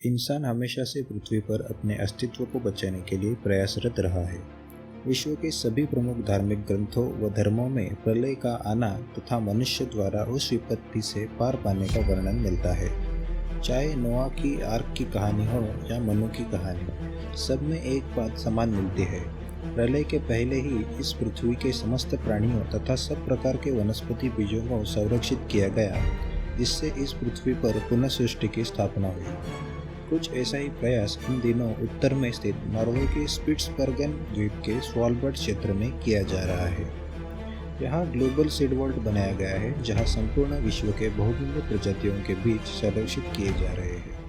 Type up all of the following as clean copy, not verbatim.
इंसान हमेशा से पृथ्वी पर अपने अस्तित्व को बचाने के लिए प्रयासरत रहा है। विश्व के सभी प्रमुख धार्मिक ग्रंथों व धर्मों में प्रलय का आना तथा मनुष्य द्वारा उस विपत्ति से पार पाने का वर्णन मिलता है। चाहे नोआ की आर्क की कहानी हो या मनु की कहानी, सब में एक बात समान मिलती है। प्रलय के पहले ही इस पृथ्वी के समस्त प्राणियों तथा सब प्रकार के वनस्पति बीजों को संरक्षित किया गया, जिससे इस पृथ्वी पर पुनः सृष्टि की स्थापना हुई। कुछ ऐसा ही प्रयास इन दिनों उत्तर में स्थित नॉर्वे के स्पिट्सबर्गन द्वीप के स्वालबर्ड क्षेत्र में किया जा रहा है। यहाँ ग्लोबल सीड वर्ल्ड बनाया गया है, जहाँ संपूर्ण विश्व के बहुभिन्न प्रजातियों के बीज संरक्षित किए जा रहे हैं।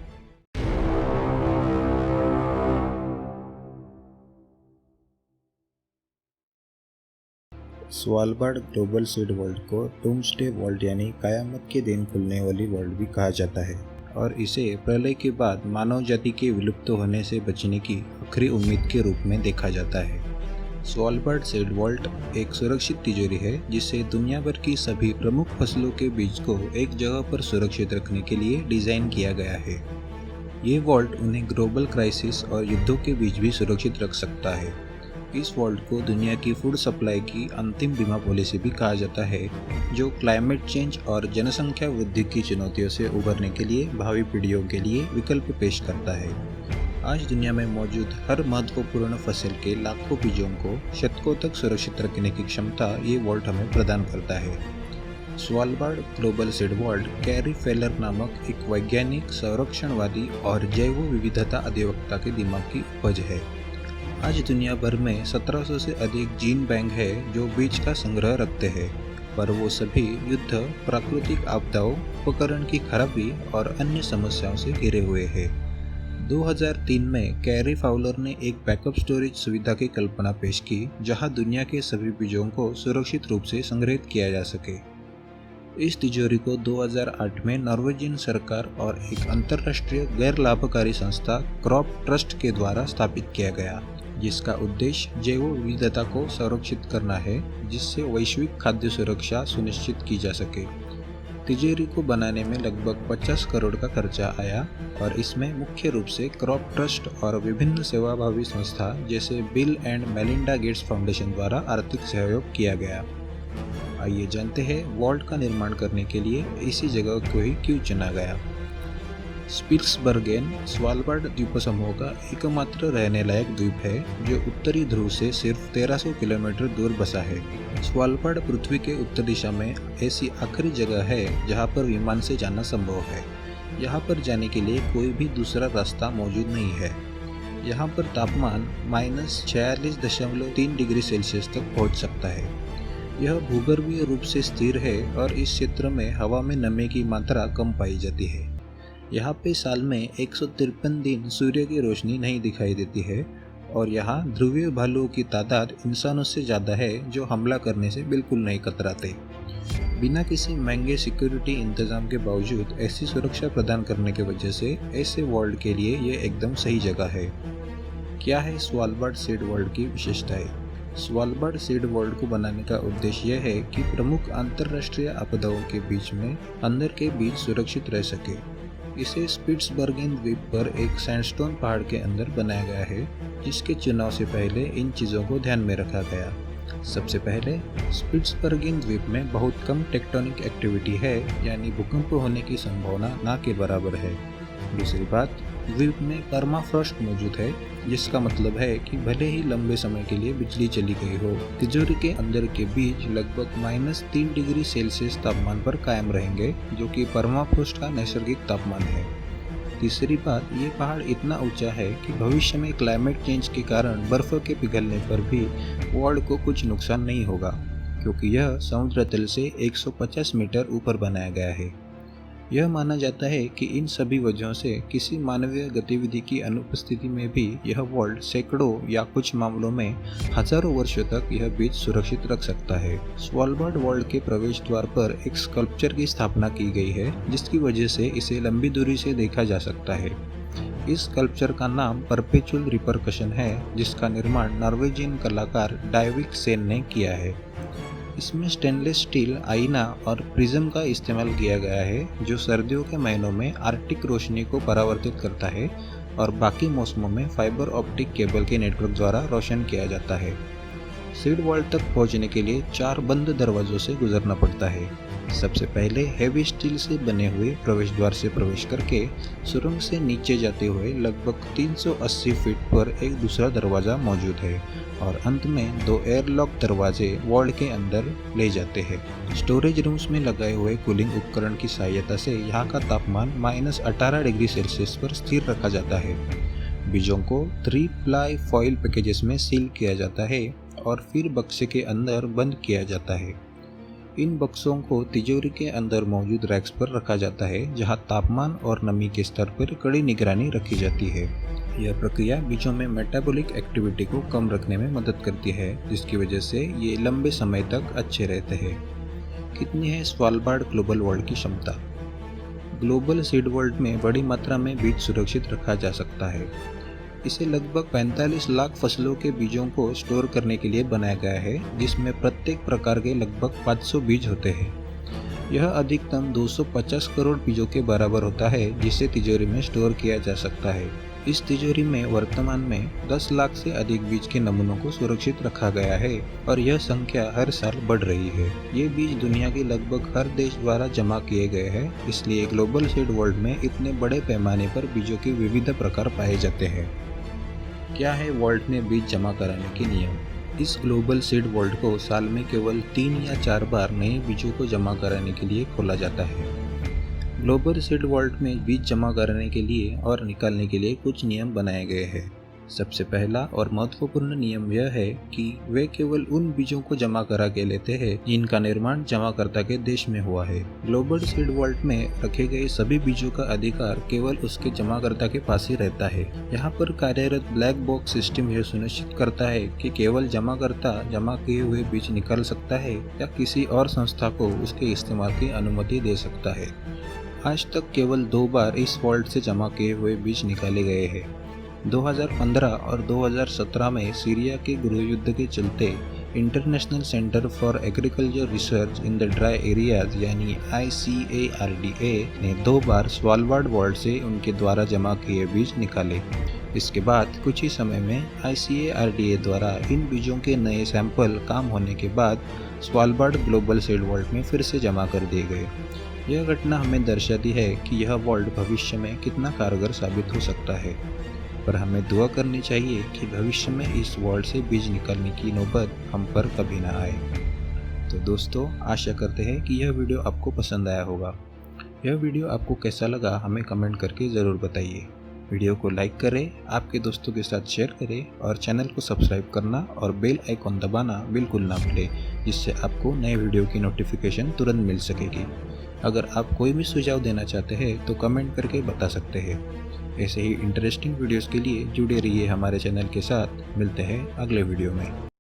स्वालबर्ड ग्लोबल सीड वर्ल्ड को डूम्सडे वर्ल्ड यानी कयामत के दिन खुलने वाली वर्ल्ड भी कहा जाता है और इसे प्रलय के बाद मानव जाति के विलुप्त होने से बचने की आखिरी उम्मीद के रूप में देखा जाता है। स्वालबर्ड सीड वर्ल्ड एक सुरक्षित तिजोरी है, जिससे दुनिया भर की सभी प्रमुख फसलों के बीज को एक जगह पर सुरक्षित रखने के लिए डिजाइन किया गया है। ये वर्ल्ड उन्हें ग्लोबल क्राइसिस और युद्धों के बीच भी सुरक्षित रख सकता है। इस वर्ल्ड को दुनिया की फूड सप्लाई की अंतिम बीमा पॉलिसी भी कहा जाता है, जो क्लाइमेट चेंज और जनसंख्या वृद्धि की चुनौतियों से उबरने के लिए भावी पीढ़ियों के लिए विकल्प पेश करता है। आज दुनिया में मौजूद हर महत्वपूर्ण फसल के लाखों बीजों को शतकों तक सुरक्षित रखने की क्षमता ये वर्ल्ड हमें प्रदान करता है। Svalbard global seed world carry failure नामक एक वैज्ञानिक, संरक्षणवादी और जैव विविधता अधिवक्ता के दिमाग की उपज है। आज दुनिया भर में 1700 से अधिक जीन बैंक है जो बीज का संग्रह रखते हैं, पर वो सभी युद्ध, प्राकृतिक आपदाओं, उपकरण की खराबी और अन्य समस्याओं से घिरे हुए हैं। 2003 में कैरी फाउलर ने एक बैकअप स्टोरेज सुविधा की कल्पना पेश की, जहां दुनिया के सभी बीजों को सुरक्षित रूप से संग्रहित किया जा सके। इस तिजोरी को 2008 में नॉर्वेजियन सरकार और एक अंतर्राष्ट्रीय गैर लाभकारी संस्था क्रॉप ट्रस्ट के द्वारा स्थापित किया गया, जिसका उद्देश्य जैव विविधता को संरक्षित करना है, जिससे वैश्विक खाद्य सुरक्षा सुनिश्चित की जा सके। तिजोरी को बनाने में लगभग 50 करोड़ का खर्चा आया और इसमें मुख्य रूप से क्रॉप ट्रस्ट और विभिन्न सेवाभावी संस्था जैसे bill and Melinda Gates foundation द्वारा आर्थिक सहयोग किया गया। आइए जानते हैं वर्ल्ड का निर्माण करने के लिए इसी जगह को ही क्यों चुना गया। स्पिट्सबर्गेन स्वालबर्ड द्वीप समूह का एकमात्र रहने लायक द्वीप है, जो उत्तरी ध्रुव से सिर्फ 1300 किलोमीटर दूर बसा है। स्वालबर्ड पृथ्वी के उत्तर दिशा में ऐसी आखिरी जगह है जहां पर विमान से जाना संभव है। यहां पर जाने के लिए कोई भी दूसरा रास्ता मौजूद नहीं है। यहां पर तापमान -46.3 डिग्री सेल्सियस तक पहुंच सकता है। यह भूगर्भीय रूप से स्थिर है और इस क्षेत्र में हवा में नमी की मात्रा कम पाई जाती है। यहाँ पे साल में 153 दिन सूर्य की रोशनी नहीं दिखाई देती है और यहाँ ध्रुवीय भालुओं की तादाद इंसानों से ज़्यादा है, जो हमला करने से बिल्कुल नहीं कतराते। बिना किसी महंगे सिक्योरिटी इंतजाम के बावजूद ऐसी सुरक्षा प्रदान करने की वजह से ऐसे वर्ल्ड के लिए ये एकदम सही जगह है। क्या है स्वालबर्ड सीड वर्ल्ड की विशेषताएं? स्वालबर्ड सीड वर्ल्ड को बनाने का उद्देश्य यह है कि प्रमुख अंतर्राष्ट्रीय आपदाओं के बीच में अंदर के बीज सुरक्षित रह सके। इसे स्पिट्सबर्गेन द्वीप पर एक सैंडस्टोन पहाड़ के अंदर बनाया गया है, जिसके चुनाव से पहले इन चीज़ों को ध्यान में रखा गया। सबसे पहले स्पिट्सबर्गेन द्वीप में बहुत कम टेक्टोनिक एक्टिविटी है, यानी भूकंप होने की संभावना ना के बराबर है। दूसरी बात, द्वीप में परमाफ्रॉस्ट मौजूद है, जिसका मतलब है कि भले ही लंबे समय के लिए बिजली चली गई हो, तिजोरी के अंदर के बीज लगभग -3 डिग्री सेल्सियस तापमान पर कायम रहेंगे, जो कि परमाफ्रॉस्ट का नैसर्गिक तापमान है। तीसरी बात, ये पहाड़ इतना ऊंचा है कि भविष्य में क्लाइमेट चेंज के कारण बर्फ के पिघलने पर भी वर्ल्ड को कुछ नुकसान नहीं होगा, क्योंकि यह समुद्र तल से 150 मीटर ऊपर बनाया गया है। यह माना जाता है कि इन सभी वजहों से किसी मानवीय गतिविधि की अनुपस्थिति में भी यह वर्ल्ड सैकड़ों या कुछ मामलों में हजारों वर्षों तक यह बीज सुरक्षित रख सकता है। स्वालबर्ड वर्ल्ड के प्रवेश द्वार पर एक स्कल्पचर की स्थापना की गई है, जिसकी वजह से इसे लंबी दूरी से देखा जा सकता है। इस स्कल्पचर का नाम परपेचुअल रिपरकशन है, जिसका निर्माण नॉर्वेजियन कलाकार डायविक सेन ने किया है। इसमें स्टेनलेस स्टील, आईना और प्रिज्म का इस्तेमाल किया गया है जो सर्दियों के महीनों में आर्कटिक रोशनी को परावर्तित करता है और बाकी मौसमों में फाइबर ऑप्टिक केबल के नेटवर्क द्वारा रोशन किया जाता है। सीड वॉल्ट तक पहुंचने के लिए 4 बंद दरवाजों से गुजरना पड़ता है। सबसे पहले हैवी स्टील से बने हुए प्रवेश द्वार से प्रवेश करके सुरंग से नीचे जाते हुए लगभग 380 फीट पर एक दूसरा दरवाज़ा मौजूद है और अंत में 2 एयरलॉक दरवाजे वॉल्ट के अंदर ले जाते हैं। स्टोरेज रूम्स में लगाए हुए कूलिंग उपकरण की सहायता से यहाँ का तापमान -18 डिग्री सेल्सियस पर स्थिर रखा जाता है। बीजों को 3 प्लाई फॉइल पैकेजेस में सील किया जाता है और फिर बक्से के अंदर बंद किया जाता है। इन बक्सों को तिजोरी के अंदर मौजूद रैक्स पर रखा जाता है जहां तापमान और नमी के स्तर पर कड़ी निगरानी रखी जाती है। यह प्रक्रिया बीजों में मेटाबॉलिक एक्टिविटी को कम रखने में मदद करती है जिसकी वजह से ये लंबे समय तक अच्छे रहते हैं। कितनी है स्वालबार्ड ग्लोबल वॉल्ट की क्षमता? ग्लोबल सीड वॉल्ट में बड़ी मात्रा में बीज सुरक्षित रखा जा सकता है। इसे लगभग 45 लाख फसलों के बीजों को स्टोर करने के लिए बनाया गया है जिसमें प्रत्येक प्रकार के लगभग 500 बीज होते हैं। यह अधिकतम 250 करोड़ बीजों के बराबर होता है जिसे तिजोरी में स्टोर किया जा सकता है। इस तिजोरी में वर्तमान में 10 लाख से अधिक बीज के नमूनों को सुरक्षित रखा गया है और यह संख्या हर साल बढ़ रही है। ये बीज दुनिया के लगभग हर देश द्वारा जमा किए गए हैं, इसलिए ग्लोबल सीड वॉल्ट में इतने बड़े पैमाने पर बीजों के विविध प्रकार पाए जाते हैं। क्या है वॉल्ट में बीज जमा कराने के नियम? इस ग्लोबल सीड वॉल्ट को साल में केवल 3 या 4 बार नए बीजों को जमा कराने के लिए खोला जाता है। ग्लोबल सीड वॉल्ट में बीज जमा कराने के लिए और निकालने के लिए कुछ नियम बनाए गए हैं। सबसे पहला और महत्वपूर्ण नियम यह है कि वे केवल उन बीजों को जमा करा के लेते हैं जिनका निर्माण जमाकर्ता के देश में हुआ है। ग्लोबल सीड वॉल्ट में रखे गए सभी बीजों का अधिकार केवल उसके जमाकर्ता के पास ही रहता है। यहाँ पर कार्यरत ब्लैक बॉक्स सिस्टम यह सुनिश्चित करता है कि केवल जमाकर्ता जमा किए हुए बीज निकाल सकता है या किसी और संस्था को उसके इस्तेमाल की अनुमति दे सकता है। आज तक केवल 2 बार इस वॉल्ट से जमा किए हुए बीज निकाले गए हैं। 2015 और 2017 में सीरिया के गृह युद्ध के चलते international centre for agriculture research in the dry areas यानी ICARDA ने 2 बार स्वालबार्ड वॉल्ट से उनके द्वारा जमा किए बीज निकाले। इसके बाद कुछ ही समय में ICARDA द्वारा इन बीजों के नए सैंपल काम होने के बाद स्वालबार्ड ग्लोबल सीड वॉल्ट में फिर से जमा कर दिए गए। यह घटना हमें दर्शाती है कि यह वॉल्ट भविष्य में कितना कारगर साबित हो सकता है, पर हमें दुआ करनी चाहिए कि भविष्य में इस वॉल्ट से बीज निकालने की नौबत हम पर कभी ना आए। तो दोस्तों, आशा करते हैं कि यह वीडियो आपको पसंद आया होगा। यह वीडियो आपको कैसा लगा हमें कमेंट करके ज़रूर बताइए। वीडियो को लाइक करें, आपके दोस्तों के साथ शेयर करें और चैनल को सब्सक्राइब करना और बेल आइकॉन दबाना बिल्कुल ना भूलें, जिससे आपको नए वीडियो की नोटिफिकेशन तुरंत मिल सकेगी। अगर आप कोई भी सुझाव देना चाहते हैं तो कमेंट करके बता सकते हैं। ऐसे ही इंटरेस्टिंग वीडियोस के लिए जुड़े रहिए हमारे चैनल के साथ। मिलते हैं अगले वीडियो में।